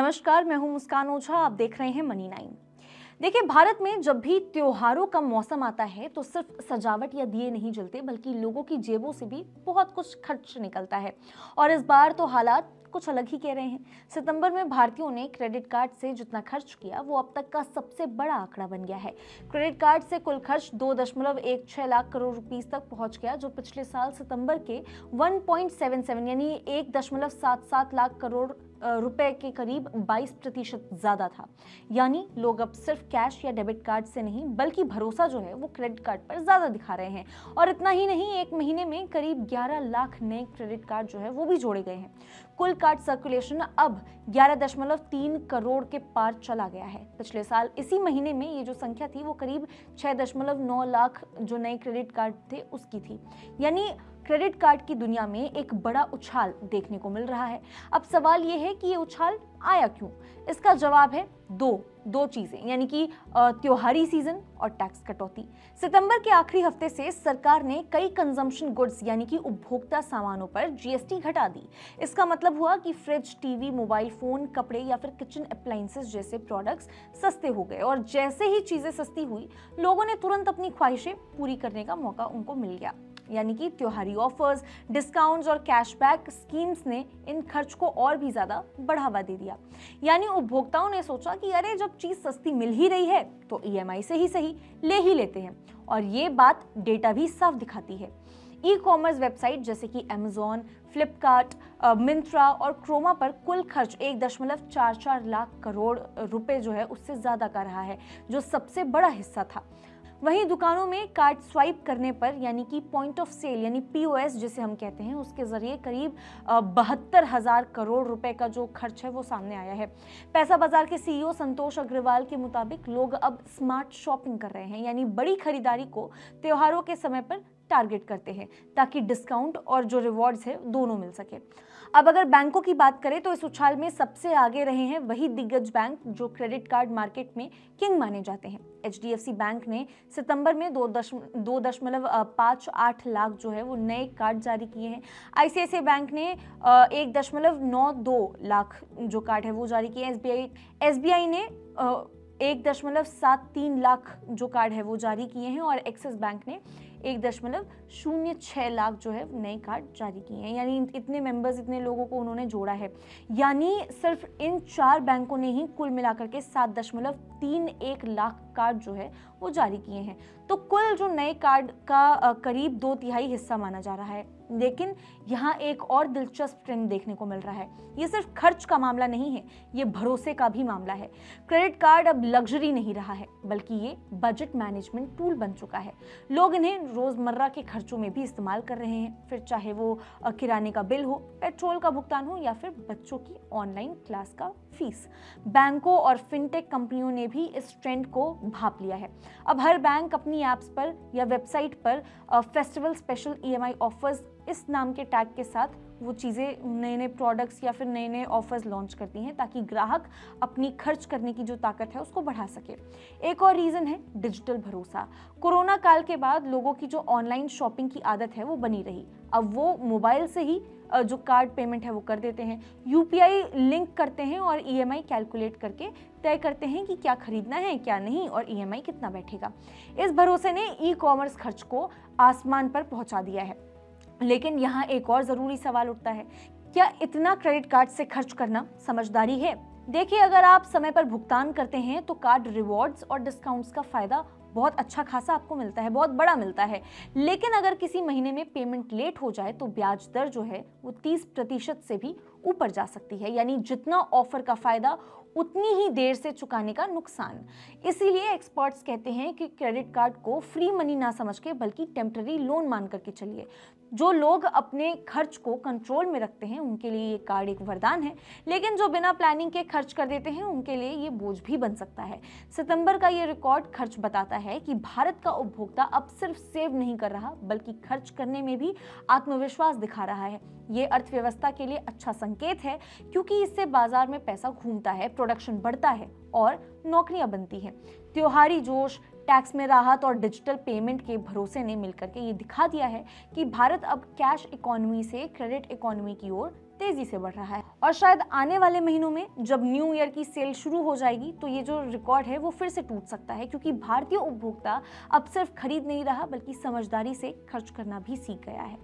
नमस्कार, मैं हूं मुस्कान ओझा। आप देख रहे हैं मनी 9। देखिए, भारत में जब भी त्योहारों का मौसम आता है तो सिर्फ सजावट या दिए नहीं जलते, बल्कि लोगों की जेबों से भी बहुत कुछ खर्च निकलता है। और इस बार तो हालात कुछ अलग ही कह रहे हैं। सितंबर में भारतीयों ने क्रेडिट कार्ड से जितना खर्च किया वो अब तक का सबसे बड़ा आंकड़ा बन गया है। क्रेडिट कार्ड से कुल खर्च 2.16 लाख करोड़ रुपीस तक पहुंच गया, जो पिछले साल सितंबर के 1.77 यानी 1.77 लाख करोड़ रुपए के करीब 22% ज्यादा था। यानी लोग अब सिर्फ कैश या डेबिट कार्ड से नहीं, बल्कि भरोसा जो है वो क्रेडिट कार्ड पर ज्यादा दिखा रहे हैं। और इतना ही नहीं, एक महीने में करीब 11 लाख नए क्रेडिट कार्ड जो है वो भी जोड़े गए हैं। कुल कार्ड सर्कुलेशन अब 11.3 करोड़ के पार चला गया है। पिछले साल इसी महीने में ये जो संख्या थी वो करीब 6.9 लाख जो नए क्रेडिट कार्ड थे उसकी थी। यानी क्रेडिट कार्ड की दुनिया में एक बड़ा उछाल देखने को मिल रहा है। अब सवाल ये है कि ये उछाल आया क्यों? इसका जवाब है दो चीजें, यानी कि त्योहारी सीजन और टैक्स कटौती। सितंबर के आखिरी हफ्ते से सरकार ने कई कंजम्पशन गुड्स यानी कि उपभोक्ता सामानों पर जीएसटी घटा दी। इसका मतलब हुआ कि फ्रिज, टीवी, मोबाइल फोन, कपड़े या फिर किचन अप्लायंसेस जैसे प्रोडक्ट्स सस्ते हो गए। और जैसे ही चीजें सस्ती हुई, लोगों ने तुरंत अपनी ख्वाहिशें पूरी करने का मौका उनको मिल गया। यानी कि त्योहारी ऑफर्स, डिस्काउंट्स और कैशबैक स्कीम्स ने इन खर्च को और भी ज्यादा बढ़ावा दे दिया। यानी उपभोक्ताओं ने सोचा कि अरे, जब चीज सस्ती मिल ही रही है तो ईएमआई से ही सही ले ही लेते हैं। और ये बात डेटा भी साफ दिखाती है। ई कॉमर्स वेबसाइट जैसे कि अमेजॉन, फ्लिपकार्ट, मिंत्रा और क्रोमा पर कुल खर्च 1.44 लाख करोड़ रुपए जो है उससे ज्यादा का रहा है, जो सबसे बड़ा हिस्सा था। वहीं दुकानों में कार्ड स्वाइप करने पर यानी कि पॉइंट ऑफ सेल यानी पीओएस जिसे हम कहते हैं, उसके जरिए करीब 72,000 करोड़ रुपए का जो खर्च है वो सामने आया है। पैसा बाजार के सीईओ संतोष अग्रवाल के मुताबिक लोग अब स्मार्ट शॉपिंग कर रहे हैं, यानी बड़ी खरीदारी को त्योहारों के समय पर टारगेट करते हैं ताकि डिस्काउंट और जो रिवॉर्ड्स है दोनों मिल सके। अब अगर बैंकों की बात करें तो इस उछाल में सबसे आगे रहे हैं वही दिग्गज बैंक जो क्रेडिट कार्ड मार्केट में किंग माने जाते हैं। एचडीएफसी बैंक ने सितंबर में 2.58 लाख जो है वो नए कार्ड जारी किए हैं। आईसीआईसीआई बैंक ने 1.92 लाख जो कार्ड है वो जारी किए हैं। एसबीआई ने 1.73 लाख जो कार्ड है वो जारी किए हैं और एक्सिस बैंक ने 1.06 लाख जो है नए कार्ड जारी किए हैं। यानी इतने मेंबर्स, इतने लोगों को उन्होंने जोड़ा है। यानी सिर्फ इन 4 बैंकों ने ही कुल मिलाकर के 7.31 लाख कार्ड जो है वो जारी किए हैं। तो कुल जो नए कार्ड का करीब 2/3 हिस्सा माना जा रहा है। लेकिन यहाँ एक और दिलचस्प ट्रेंड देखने को मिल रहा है। ये सिर्फ खर्च का मामला नहीं है, ये भरोसे का भी मामला है। क्रेडिट कार्ड अब लग्जरी नहीं रहा है, बल्कि ये बजट मैनेजमेंट टूल बन चुका है। लोग इन्हें रोजमर्रा के खर्चों में भी इस्तेमाल कर रहे हैं, फिर चाहे वो किराने का बिल हो, पेट्रोल का भुगतान हो या फिर बच्चों की ऑनलाइन क्लास का फीस। बैंकों और फिनटेक कंपनियों ने भी इस ट्रेंड को भाप लिया है। अब हर बैंक अपनी ऐप्स पर या वेबसाइट पर फेस्टिवल स्पेशल ईएमआई ऑफर्स इस नाम के टैग के साथ वो चीज़ें, नए प्रोडक्ट्स या फिर नए ऑफर्स लॉन्च करती हैं ताकि ग्राहक अपनी खर्च करने की जो ताकत है उसको बढ़ा सके। एक और रीज़न है डिजिटल भरोसा। कोरोना काल के बाद लोगों की जो ऑनलाइन शॉपिंग की आदत है वो बनी रही। अब वो मोबाइल से ही जो कार्ड पेमेंट है वो कर देते हैं, यूपीआई लिंक करते हैं और ईएमआई कैलकुलेट करके तय करते हैं कि क्या खरीदना है क्या नहीं और ईएमआई कितना बैठेगा। इस भरोसे ने ई कॉमर्स खर्च को आसमान पर पहुंचा दिया है। लेकिन यहाँ एक और ज़रूरी सवाल उठता है, क्या इतना क्रेडिट कार्ड से खर्च करना समझदारी है? देखिए, अगर आप समय पर भुगतान करते हैं तो कार्ड रिवॉर्ड्स और डिस्काउंट्स का फ़ायदा बहुत अच्छा खासा आपको मिलता है, बहुत बड़ा मिलता है। लेकिन अगर किसी महीने में पेमेंट लेट हो जाए तो ब्याज दर जो है वो 30% से भी ऊपर जा सकती है। यानी जितना ऑफर का फ़ायदा उतनी ही देर से चुकाने का नुकसान। इसीलिए एक्सपर्ट्स कहते हैं कि क्रेडिट कार्ड को फ्री मनी ना समझ के बल्कि टेम्पररी लोन मान करके चलिए। जो लोग अपने खर्च को कंट्रोल में रखते हैं उनके लिए ये कार्ड एक वरदान है, लेकिन जो बिना प्लानिंग के खर्च कर देते हैं उनके लिए ये बोझ भी बन सकता है। सितंबर का ये रिकॉर्ड खर्च बताता है कि भारत का उपभोक्ता अब सिर्फ सेव नहीं कर रहा बल्कि खर्च करने में भी आत्मविश्वास दिखा रहा है। ये अर्थव्यवस्था के लिए अच्छा संकेत है क्योंकि इससे बाजार में पैसा घूमता है, प्रोडक्शन बढ़ता है और नौकरियां बनती हैं। त्योहारी जोश, टैक्स में राहत और डिजिटल पेमेंट के भरोसे ने मिलकर के ये दिखा दिया है कि भारत अब कैश इकोनॉमी से क्रेडिट इकोनॉमी की ओर तेजी से बढ़ रहा है। और शायद आने वाले महीनों में जब न्यू ईयर की सेल शुरू हो जाएगी तो ये जो रिकॉर्ड है वो फिर से टूट सकता है, क्योंकि भारतीय उपभोक्ता अब सिर्फ खरीद नहीं रहा बल्कि समझदारी से खर्च करना भी सीख गया है।